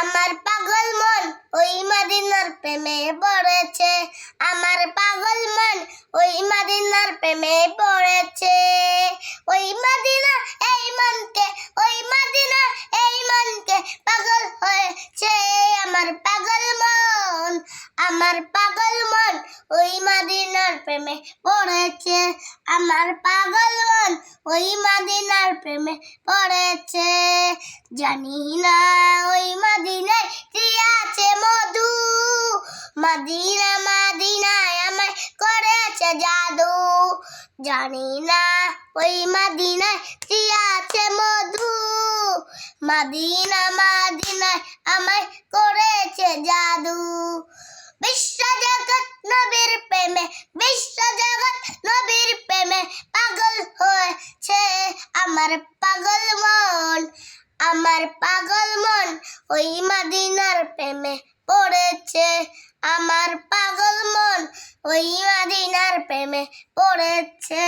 আমার পাগল মন ওই মদিনার প্রেমে পড়েছে। আমার পাগল মন ওই মদিনার প্রেমে পড়েছে। ওই মদিনা এই মনকে, ওই মদিনা এই মনকে পাগল হয়েছে। আমার পাগল মন, আমার পাগল মন ওই মদিনার প্রেমে পড়েছে। আমার পাগল মন ওই মদিনার প্রেমে পড়েছে। জানি না ওই মদিনায় কি আছে মধু, মদিনা মদিনায় আমায় করেছে জাদু। জানি না ওই মদিনায় কি আছে মধু, মদিনা মদিনায় আমায় করেছে জাদু। বিশ্ব জগৎ নবীর প্রেমে, বিশ্ব জগৎ নবীর প্রেমে পাগল হয়েছে। আমার পাগল মন, আমার পাগল মন ওই মদিনার প্রেমে পড়েছে। আমার পাগল মন ওই মদিনার প্রেমে পড়েছে।